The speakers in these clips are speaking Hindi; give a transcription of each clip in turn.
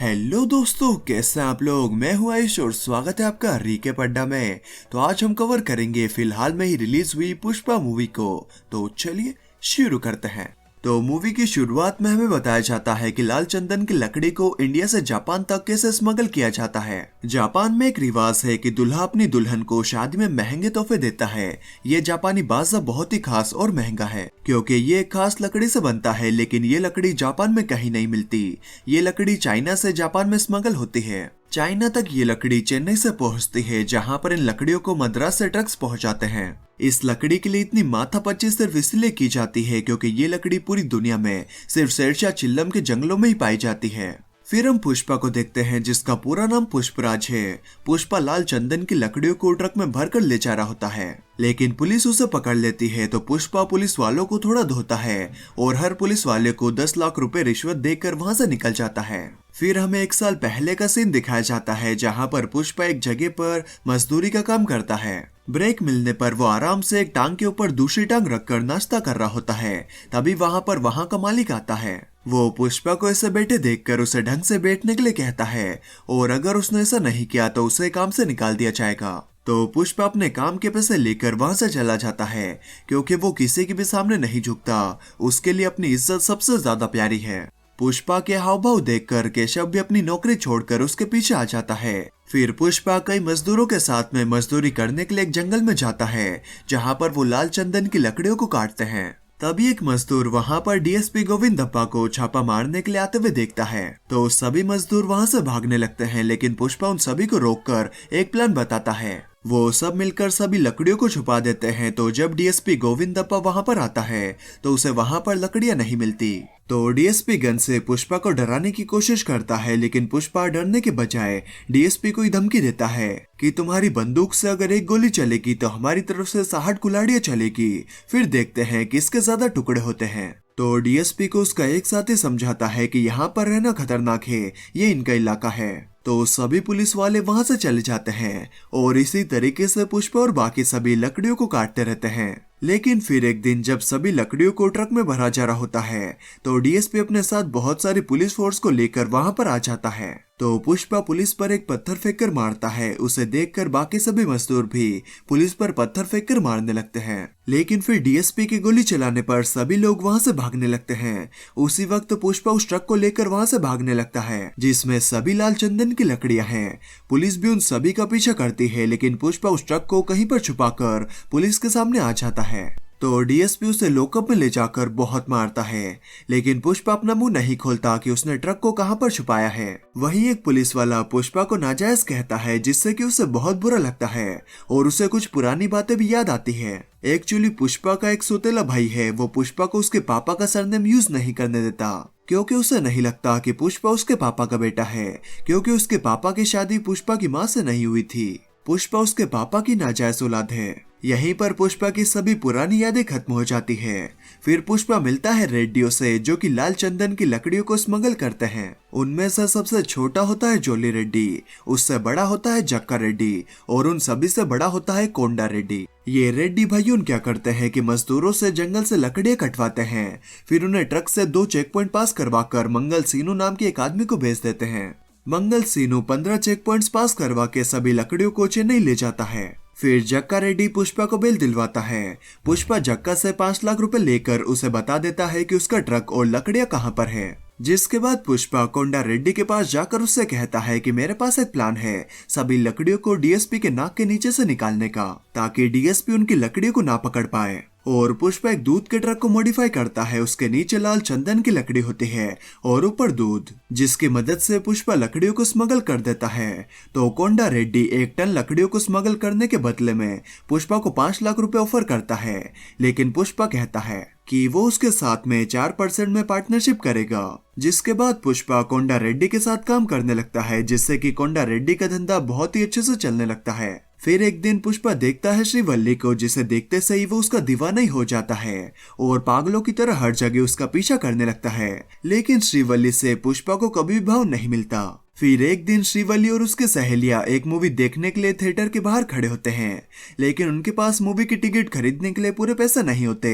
हेलो दोस्तों, कैसे हैं आप लोग। मैं हूं आयुष और स्वागत है आपका रीके पड्डा में। तो आज हम कवर करेंगे फिलहाल में ही रिलीज हुई पुष्पा मूवी को। तो चलिए शुरू करते हैं। तो मूवी की शुरुआत में हमें बताया जाता है कि लाल चंदन की लकड़ी को इंडिया से जापान तक कैसे स्मगल किया जाता है। जापान में एक रिवाज है कि दूल्हा अपनी दुल्हन को शादी में महंगे तोहफे देता है। ये जापानी बाजा बहुत ही खास और महंगा है क्योंकि ये खास लकड़ी से बनता है, लेकिन ये लकड़ी जापान में कहीं नहीं मिलती। ये लकड़ी चाइना से जापान में स्मगल होती है। चाइना तक ये लकड़ी चेन्नई से पहुंचती है, जहां पर इन लकड़ियों को मद्रास से ट्रक्स पहुंचाते हैं। इस लकड़ी के लिए इतनी माथापच्ची सिर्फ इसलिए की जाती है क्योंकि ये लकड़ी पूरी दुनिया में सिर्फ शेरशाह चिल्लम के जंगलों में ही पाई जाती है। फिर हम पुष्पा को देखते हैं, जिसका पूरा नाम पुष्पराज है। पुष्पा लाल चंदन की लकड़ियों को ट्रक में भरकर ले जा रहा होता है, लेकिन पुलिस उसे पकड़ लेती है। तो पुष्पा पुलिस वालों को थोड़ा धोता है और हर पुलिस वाले को 10 लाख रुपए रिश्वत देकर वहां से निकल जाता है। फिर हमें 1 साल पहले का सीन दिखाया जाता है, जहां पर पुष्पा एक जगह पर मजदूरी का काम करता है। ब्रेक मिलने पर वो आराम से एक टांग के ऊपर दूसरी टांग रखकर नाश्ता कर रहा होता है। तभी वहां पर वहां का मालिक आता है। वो पुष्पा को ऐसे बैठे देखकर उसे ढंग से बैठने के लिए कहता है और अगर उसने ऐसा नहीं किया तो उसे काम से निकाल दिया जाएगा। तो पुष्पा अपने काम के पैसे लेकर वहां से चला जाता है क्योंकि वो किसी के भी सामने नहीं झुकता। उसके लिए अपनी इज्जत सबसे ज्यादा प्यारी है। पुष्पा के हाव भाव देखकर केशव भी अपनी नौकरी छोड़कर उसके पीछे आ जाता है। फिर पुष्पा कई मजदूरों के साथ में मजदूरी करने के लिए एक जंगल में जाता है, जहां पर वो लाल चंदन की लकड़ियों को काटते हैं। तभी एक मजदूर वहां पर डीएसपी गोविंदप्पा को छापा मारने के लिए आते हुए देखता है। तो सभी मजदूर वहां से भागने लगते हैं, लेकिन पुष्पा उन सभी को रोककर एक प्लान बताता है। वो सब मिलकर सभी लकड़ियों को छुपा देते हैं। तो जब डीएसपी गोविंदप्पा वहां पर आता है तो उसे वहां पर लकड़ियां नहीं मिलती। तो डीएसपी गन से पुष्पा को डराने की कोशिश करता है, लेकिन पुष्पा डरने के बजाय डीएसपी को धमकी देता है कि तुम्हारी बंदूक से अगर एक गोली चलेगी तो हमारी तरफ से 60 कुल्हाड़ियां चलेगी। फिर देखते हैं किसके ज्यादा टुकड़े होते हैं। तो डीएसपी को उसका एक साथी समझाता है कि यहाँ पर रहना खतरनाक है, ये इनका इलाका है। तो सभी पुलिस वाले वहां से चले जाते हैं और इसी तरीके से पुष्पा और बाकी सभी लकड़ियों को काटते रहते हैं। लेकिन फिर एक दिन जब सभी लकड़ियों को ट्रक में भरा जा रहा होता है तो डीएसपी अपने साथ बहुत सारी पुलिस फोर्स को लेकर वहां पर आ जाता है। तो पुष्पा पुलिस पर एक पत्थर फेंककर मारता है। उसे देखकर बाकी सभी मजदूर भी पुलिस पर पत्थर फेंककर मारने लगते हैं, लेकिन फिर डीएसपी की गोली चलाने पर सभी लोग वहां से भागने लगते हैं। उसी वक्त पुष्पा उस ट्रक को लेकर वहां से भागने लगता है, जिसमें सभी लाल चंदन की लकड़ियां हैं। पुलिस भी उन सभी का पीछा करती है, लेकिन पुष्पा उस ट्रक को कहीं पर छुपाकर पुलिस के सामने आ जाता है। तो डीएसपी उसे लॉकअप में ले जाकर बहुत मारता है, लेकिन पुष्पा अपना मुंह नहीं खोलता कि उसने ट्रक को कहां पर छुपाया है। वहीं एक पुलिस वाला पुष्पा को नाजायज कहता है, जिससे कि उसे बहुत बुरा लगता है और उसे कुछ पुरानी बातें भी याद आती है। एक्चुअली पुष्पा का एक सौतेला भाई है, वो पुष्पा को उसके पापा का सरनेम यूज नहीं करने देता क्योंकि उसे नहीं लगता कि पुष्पा उसके पापा का बेटा है, क्योंकि उसके पापा की शादी पुष्पा की माँ से नहीं हुई थी। पुष्पा उसके पापा की नाजायज औलाद है। यहीं पर पुष्पा की सभी पुरानी यादें खत्म हो जाती है। फिर पुष्पा मिलता है रेड्डियों से, जो कि लाल चंदन की लकड़ियों को स्मगल करते हैं। उनमें से सबसे छोटा होता है जोली रेड्डी, उससे बड़ा होता है जक्का रेड्डी और उन सभी से बड़ा होता है कोंडा रेड्डी। ये रेड्डी भाइयों क्या करते हैं कि मजदूरों से जंगल से लकड़ियां कटवाते हैं, फिर उन्हें ट्रक से 2 चेक पॉइंट पास करवाकर मंगल सीनू नाम के एक आदमी को भेज देते हैं। मंगल सीनू 15 चेक पॉइंट्स पास करवा के सभी लकड़ियों को चेन्नई ले जाता है। फिर जक्का रेड्डी पुष्पा को बेल दिलवाता है। पुष्पा जक्का से 5 लाख रुपए लेकर उसे बता देता है कि उसका ट्रक और लकड़ियां कहां पर है। जिसके बाद पुष्पा कोंडा रेड्डी के पास जाकर उससे कहता है कि मेरे पास एक प्लान है सभी लकड़ियों को डीएसपी के नाक के नीचे से निकालने का, ताकि डीएसपी उनकी लकड़ियों को ना पकड़ पाए। और पुष्पा एक दूध के ट्रक को मॉडिफाई करता है। उसके नीचे लाल चंदन की लकड़ी होती है और ऊपर दूध, जिसकी मदद से पुष्पा लकड़ियों को स्मगल कर देता है। तो कोंडा रेड्डी 1 टन लकड़ियों को स्मगल करने के बदले में पुष्पा को 5 लाख रुपए ऑफर करता है, लेकिन पुष्पा कहता है कि वो उसके साथ में 4% में पार्टनरशिप करेगा। जिसके बाद पुष्पा कोंडा रेड्डी के साथ काम करने लगता है, जिससे कि कोंडा रेड्डी का धंधा बहुत ही अच्छे से चलने लगता है। फिर एक दिन पुष्पा देखता है श्रीवल्ली को, जिसे देखते से ही वो उसका दीवाना ही हो जाता है और पागलों की तरह हर जगह उसका पीछा करने लगता है। लेकिन श्रीवल्ली से पुष्पा को कभी भी भाव नहीं मिलता। फिर एक दिन श्रीवल्ली और उसके सहेलियां एक मूवी देखने के लिए थिएटर के बाहर खड़े होते हैं, लेकिन उनके पास मूवी की टिकट खरीदने के लिए पूरे पैसे नहीं होते।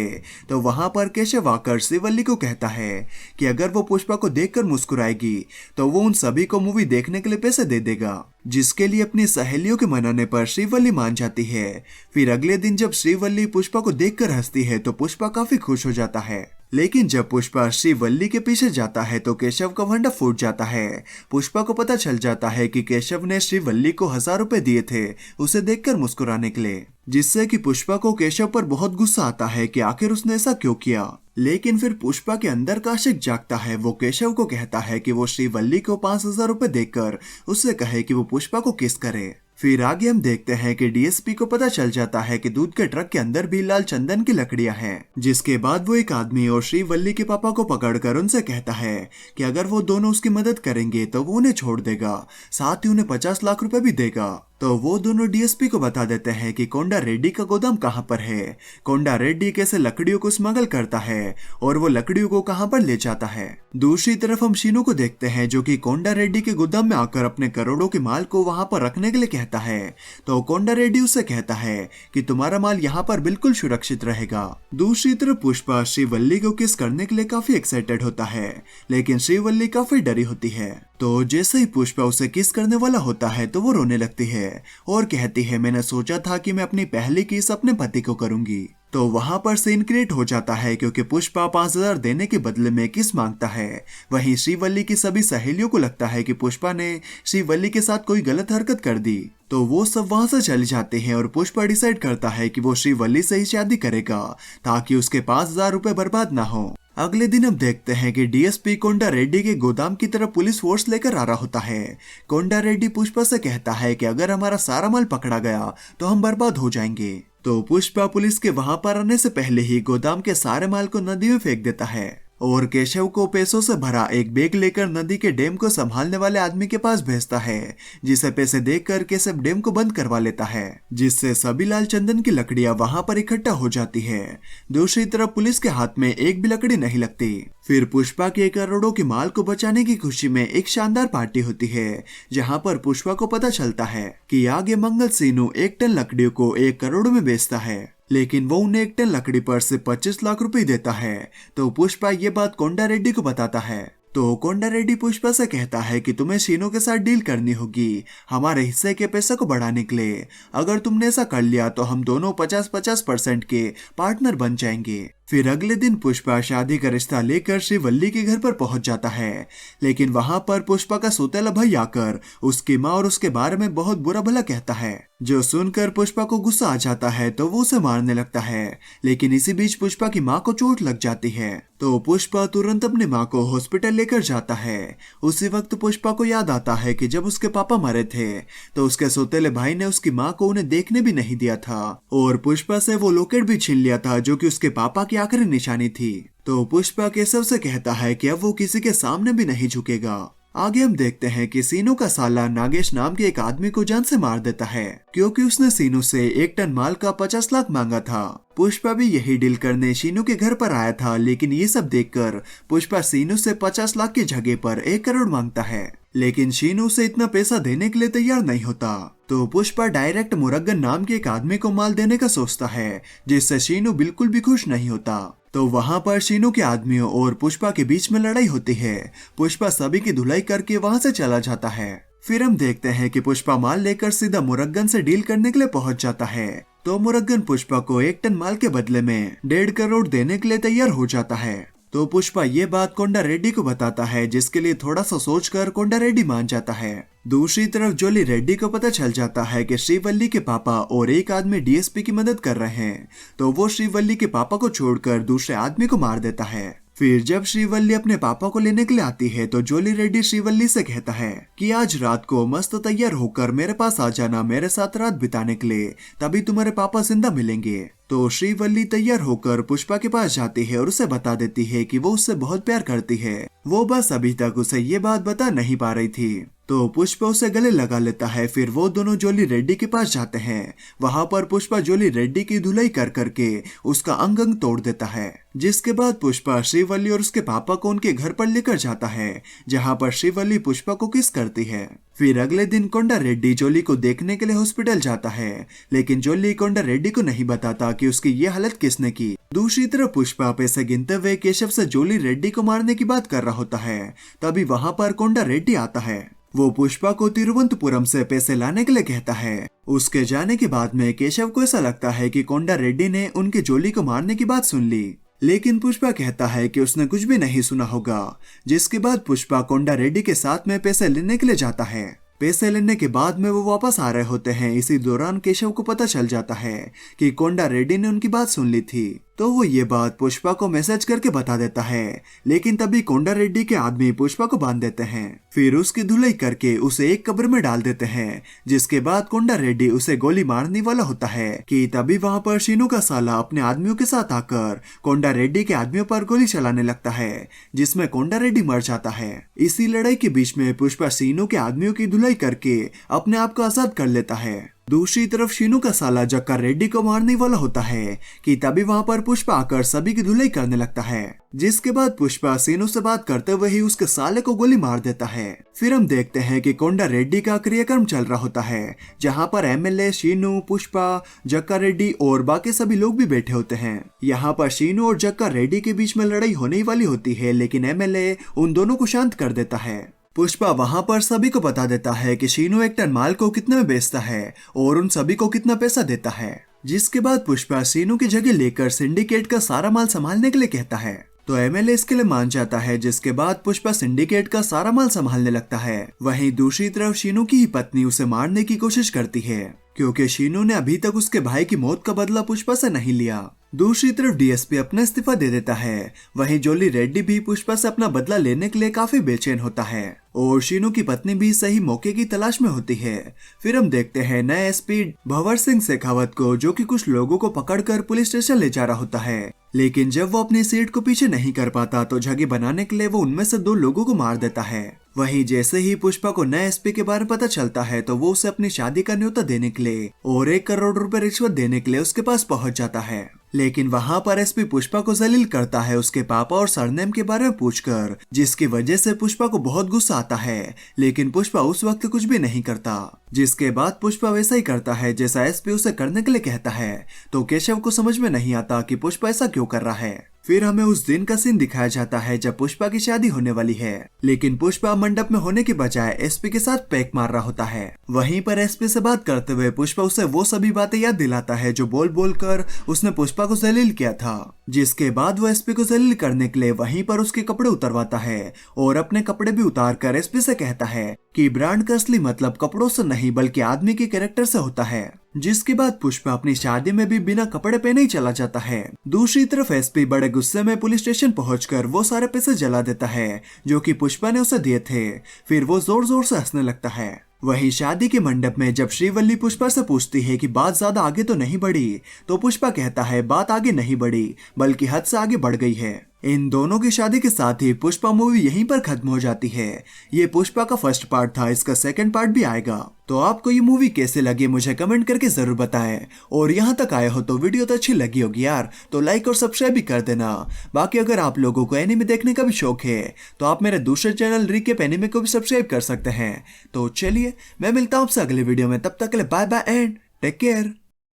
तो वहां पर केशव आकर श्रीवल्ली को कहता है कि अगर वो पुष्पा को देखकर मुस्कुराएगी तो वो उन सभी को मूवी देखने के लिए पैसे दे देगा, जिसके लिए अपनी सहेलियों के मनाने पर श्रीवल्ली मान जाती है। फिर अगले दिन जब श्रीवल्ली पुष्पा को देखकर हंसती है तो पुष्पा काफी खुश हो जाता है, लेकिन जब पुष्पा श्रीवल्ली के पीछे जाता है तो केशव का भंडा फूट जाता है। पुष्पा को पता चल जाता है कि केशव ने श्रीवल्ली को 1000 रुपए दिए थे उसे देखकर मुस्कुराने के लिए, जिससे कि पुष्पा को केशव पर बहुत गुस्सा आता है कि आखिर उसने ऐसा क्यों किया। लेकिन फिर पुष्पा के अंदर का आशिक जागता है। वो केशव को कहता है कि वो श्रीवल्ली को 5000 रुपए देकर उससे कहे कि वो पुष्पा को किस करे। फिर आगे हम देखते हैं कि डीएसपी को पता चल जाता है कि दूध के ट्रक के अंदर भी लाल चंदन की लकड़ियां हैं, जिसके बाद वो एक आदमी और श्रीवल्ली के पापा को पकड़कर उनसे कहता है कि अगर वो दोनों उसकी मदद करेंगे तो वो उन्हें छोड़ देगा, साथ ही उन्हें 50 लाख रुपए भी देगा। तो वो दोनों डीएसपी को बता देते हैं कि कोंडा रेड्डी का गोदाम कहाँ पर है, कोंडा रेड्डी कैसे लकड़ियों को स्मगल करता है और वो लकड़ियों को कहाँ पर ले जाता है। दूसरी तरफ हम शीनू को देखते हैं जो कि कोंडा रेड्डी के गोदाम में आकर अपने करोड़ों के माल को वहां पर रखने के लिए कहता है। तो कोंडा रेड्डी उससे कहता है कि तुम्हारा माल यहाँ पर बिल्कुल सुरक्षित रहेगा। दूसरी तरफ पुष्पा श्रीवल्ली को किस करने के लिए काफी एक्साइटेड होता है, लेकिन श्रीवल्ली काफी डरी होती है। तो जैसे ही पुष्पा उसे किस करने वाला होता है तो वो रोने लगती है और कहती है मैंने सोचा था कि मैं अपनी पहली किस अपने पति को करूंगी। तो वहां पर सीन क्रिएट हो जाता है क्योंकि पुष्पा 5000 देने के बदले में किस मांगता है। वहीं श्रीवल्ली की सभी सहेलियों को लगता है कि पुष्पा ने श्रीवल्ली के साथ कोई गलत हरकत कर दी, तो वो सब वहां से चले जाते हैं और पुष्पा डिसाइड करता है कि वो श्रीवल्ली से ही शादी करेगा ताकि उसके 5000 रुपए बर्बाद ना हो। अगले दिन हम देखते हैं कि डीएसपी कोंडा रेड्डी के गोदाम की तरफ पुलिस फोर्स लेकर आ रहा होता है। कोंडा रेड्डी पुष्पा से कहता है कि अगर हमारा सारा माल पकड़ा गया तो हम बर्बाद हो जाएंगे। तो पुष्पा पुलिस के वहां पर आने से पहले ही गोदाम के सारे माल को नदी में फेंक देता है और केशव को पैसों से भरा एक बैग लेकर नदी के डैम को संभालने वाले आदमी के पास भेजता है, जिसे पैसे देकर केशव डैम को बंद करवा लेता है, जिससे सभी लाल चंदन की लकड़ियां वहां पर इकट्ठा हो जाती है। दूसरी तरफ पुलिस के हाथ में एक भी लकड़ी नहीं लगती। फिर पुष्पा के करोड़ों के माल को बचाने की खुशी में एक शानदार पार्टी होती है, जहां पर पुष्पा को पता चलता है कि आगे मंगल सीनू 1 टन लकड़ियों को 1 करोड़ में बेचता है, लेकिन वो उन्हें 1 टन लकड़ी पर से 25 लाख रुपए देता है। तो पुष्पा ये बात कोंडा रेड्डी को बताता है। तो कोंडा रेड्डी पुष्पा से कहता है कि तुम्हें शीनो के साथ डील करनी होगी हमारे हिस्से के पैसे को बढ़ाने के लिए। अगर तुमने ऐसा कर लिया तो हम दोनों 50-50% के पार्टनर बन जाएंगे। फिर अगले दिन पुष्पा शादी का रिश्ता लेकर श्रीवल्ली के घर पर पहुंच जाता है, लेकिन वहां पर पुष्पा का सौतेला भाई आकर उसकी माँ और उसके बारे में बहुत बुरा भला कहता है, जो सुनकर पुष्पा को गुस्सा आ जाता है तो वो उसे मारने लगता है। लेकिन इसी बीच पुष्पा की माँ को चोट लग जाती है, तो पुष्पा तुरंत अपनी माँ को हॉस्पिटल लेकर जाता है। उसी वक्त पुष्पा को याद आता है कि जब उसके पापा मरे थे तो उसके सौतेले भाई ने उसकी माँ को उन्हें देखने भी नहीं दिया था और पुष्पा से वो लॉकेट भी छीन लिया था जो कि उसके पापा की आखिरी निशानी थी। तो पुष्पा केशव से कहता है कि अब वो किसी के सामने भी नहीं झुकेगा। आगे हम देखते हैं कि सीनू का साला नागेश नाम के एक आदमी को जान से मार देता है क्योंकि उसने सीनू से 1 टन माल का 50 लाख मांगा था। पुष्पा भी यही डील करने शीनू के घर पर आया था, लेकिन ये सब देखकर पुष्पा सीनू से 50 लाख की जगह पर 1 करोड़ मांगता है, लेकिन शीनू से इतना पैसा देने के लिए तैयार नहीं होता। तो पुष्पा डायरेक्ट मुरगन नाम के एक आदमी को माल देने का सोचता है, जिससे शीनू बिल्कुल भी खुश नहीं होता। तो वहां पर शीनू के आदमियों और पुष्पा के बीच में लड़ाई होती है। पुष्पा सभी की धुलाई करके वहां से चला जाता है। फिर हम देखते हैं कि पुष्पा माल लेकर सीधा मुरगन से डील करने के लिए पहुंच जाता है। तो मुरगन पुष्पा को 1 टन माल के बदले में 1.5 करोड़ देने के लिए तैयार हो जाता है। तो पुष्पा ये बात कोंडा रेड्डी को बताता है, जिसके लिए थोड़ा सा सोचकर कोंडा रेड्डी मान जाता है। दूसरी तरफ जोली रेड्डी को पता चल जाता है कि श्रीवल्ली के पापा और एक आदमी डीएसपी की मदद कर रहे हैं, तो वो श्रीवल्ली के पापा को छोड़कर दूसरे आदमी को मार देता है। फिर जब श्रीवल्ली अपने पापा को लेने के लिए आती है तो जोली रेड्डी श्रीवल्ली से कहता है कि आज रात को मस्त तैयार होकर मेरे पास आ जाना मेरे साथ रात बिताने के लिए, तभी तुम्हारे पापा जिंदा मिलेंगे। तो श्रीवल्ली तैयार होकर पुष्पा के पास जाती है और उसे बता देती है कि वो उससे बहुत प्यार करती है, वो बस अभी तक उसे ये बात बता नहीं पा रही थी। तो पुष्पा उसे गले लगा लेता है। फिर वो दोनों जोली रेड्डी के पास जाते हैं। वहां पर पुष्पा जोली रेड्डी की धुलाई कर करके उसका अंग अंग तोड़ देता है। जिसके बाद पुष्पा श्रीवल्ली और उसके पापा को उनके घर पर लेकर जाता है, जहां पर श्रीवल्ली पुष्पा को किस करती है। फिर अगले दिन कोंडा रेड्डी जोली को देखने के लिए हॉस्पिटल जाता है, लेकिन जोली कोंडा रेड्डी को नहीं बताता कि उसकी ये हालत किसने की। दूसरी तरफ पुष्पा पैसे गिनते हुए केशव से जोली रेड्डी को मारने की बात कर रहा होता है। तभी वहां पर कोंडा रेड्डी आता है। वो पुष्पा को तिरुवनंतपुरम से पैसे लाने के लिए कहता है। उसके जाने के बाद में केशव को ऐसा लगता है कि कोंडा रेड्डी ने उनके जोली को मारने की बात सुन ली, लेकिन पुष्पा कहता है कि उसने कुछ भी नहीं सुना होगा। जिसके बाद पुष्पा कोंडा रेड्डी के साथ में पैसे लेने के लिए जाता है। पैसे लेने के बाद में वो वापस आ रहे होते हैं। इसी दौरान केशव को पता चल जाता है कि कोंडा रेड्डी ने उनकी बात सुन ली थी, तो वो ये बात पुष्पा को मैसेज करके बता देता है। लेकिन तभी कोंडा रेड्डी के आदमी पुष्पा को बांध देते हैं। फिर उसकी धुलाई करके उसे एक कब्र में डाल देते हैं। जिसके बाद कोंडा रेड्डी उसे गोली मारने वाला होता है कि तभी वहाँ पर शीनू का साला अपने आदमियों के साथ आकर कोंडा रेड्डी के आदमियों पर गोली चलाने लगता है, जिसमें कोंडा रेड्डी मर जाता है। इसी लड़ाई के बीच में पुष्पा शीनू के आदमियों की धुलाई करके अपने आप को आजाद कर लेता है। दूसरी तरफ शीनू का साला जक्का रेड्डी को मारने वाला होता है कि तभी वहां पर पुष्पा आकर सभी की धुलाई करने लगता है। जिसके बाद पुष्पा शीनू से बात करते हुए ही उसके साले को गोली मार देता है। फिर हम देखते हैं कि कोंडा रेड्डी का क्रियाक्रम चल रहा होता है, जहां पर एमएलए शीनू, पुष्पा, जक्का रेड्डी और बाकी सभी लोग भी बैठे होते हैं। यहाँ पर शीनू और जक्का रेड्डी के बीच में लड़ाई होने वाली होती है, लेकिन एमएलए उन दोनों को शांत कर देता है। पुष्पा वहां पर सभी को बता देता है कि शीनू एक टन माल को कितने में बेचता है और उन सभी को कितना पैसा देता है। जिसके बाद पुष्पा शीनू की जगह लेकर सिंडिकेट का सारा माल संभालने के लिए कहता है, तो एमएलए इसके लिए मान जाता है। जिसके बाद पुष्पा सिंडिकेट का सारा माल संभालने लगता है। वहीं दूसरी तरफ शीनू की ही पत्नी उसे मारने की कोशिश करती है, क्योंकि शीनू ने अभी तक उसके भाई की मौत का बदला पुष्पा से नहीं लिया। दूसरी तरफ डीएसपी अपना इस्तीफा दे देता है। वहीं जोली रेड्डी भी पुष्पा से अपना बदला लेने के लिए काफी बेचैन होता है और शीनू की पत्नी भी सही मौके की तलाश में होती है। फिर हम देखते हैं नए एसपी भंवर सिंह शेखावत को, जो कि कुछ लोगों को पकड़कर पुलिस स्टेशन ले जा रहा होता है। लेकिन जब वो अपनी सीट को पीछे नहीं कर पाता तो जगह बनाने के लिए वो उनमें से 2 लोगों को मार देता है। वहीं जैसे ही पुष्पा को नए एसपी के बारे में पता चलता है तो वो उसे अपनी शादी का न्योता देने के लिए और 1 करोड़ रुपए रिश्वत देने के लिए उसके पास पहुंच जाता है। लेकिन वहां पर एसपी पुष्पा को जलील करता है उसके पापा और सरनेम के बारे में पूछकर, जिसकी वजह से पुष्पा को बहुत गुस्सा आता है। लेकिन पुष्पा उस वक्त कुछ भी नहीं करता। जिसके बाद पुष्पा वैसा ही करता है जैसा एसपी उसे करने के लिए कहता है। तो केशव को समझ में नहीं आता कि पुष्पा ऐसा क्यों कर रहा है। फिर हमें उस दिन का सीन दिखाया जाता है जब पुष्पा की शादी होने वाली है, लेकिन पुष्पा मंडप में होने के बजाय एसपी के साथ पैक मार रहा होता है। वहीं पर एसपी से बात करते हुए पुष्पा उसे वो सभी बातें याद दिलाता है जो बोल बोल कर उसने पुष्पा को जलील किया था। जिसके बाद वो एसपी को जलील करने के लिए वहीं पर उसके कपड़े उतरवाता है और अपने कपड़े भी उतार कर एसपी से कहता है कि ब्रांड का असली मतलब कपड़ों से नहीं बल्कि आदमी के कैरेक्टर से होता है। जिसके बाद पुष्पा अपनी शादी में भी बिना कपड़े पहने ही चला जाता है। दूसरी तरफ एसपी बड़े गुस्से में पुलिस स्टेशन पहुंचकर वो सारे पैसे जला देता है जो कि पुष्पा ने उसे दिए थे। फिर वो जोर जोर से हंसने लगता है। वहीं शादी के मंडप में जब श्रीवल्ली पुष्पा से पूछती है कि बात ज्यादा आगे तो नहीं बढ़ी, तो पुष्पा कहता है बात आगे नहीं बढ़ी बल्कि हद से आगे बढ़ गई है। इन दोनों की शादी के साथ ही पुष्पा मूवी यहीं पर खत्म हो जाती है। ये पुष्पा का फर्स्ट पार्ट था, इसका सेकंड पार्ट भी आएगा। तो आपको ये मूवी कैसे लगी मुझे कमेंट करके जरूर बताएं। और यहाँ तक आए हो तो वीडियो तो अच्छी लगी होगी यार, तो लाइक और सब्सक्राइब भी कर देना। बाकी अगर आप लोगों को एनीमे देखने का भी शौक है तो आप मेरे दूसरे चैनल रीकैप एनीमे को भी सब्सक्राइब कर सकते हैं। तो चलिए मैं मिलता हूँ आपसे अगले वीडियो में, तब तक के लिए bye bye and take care.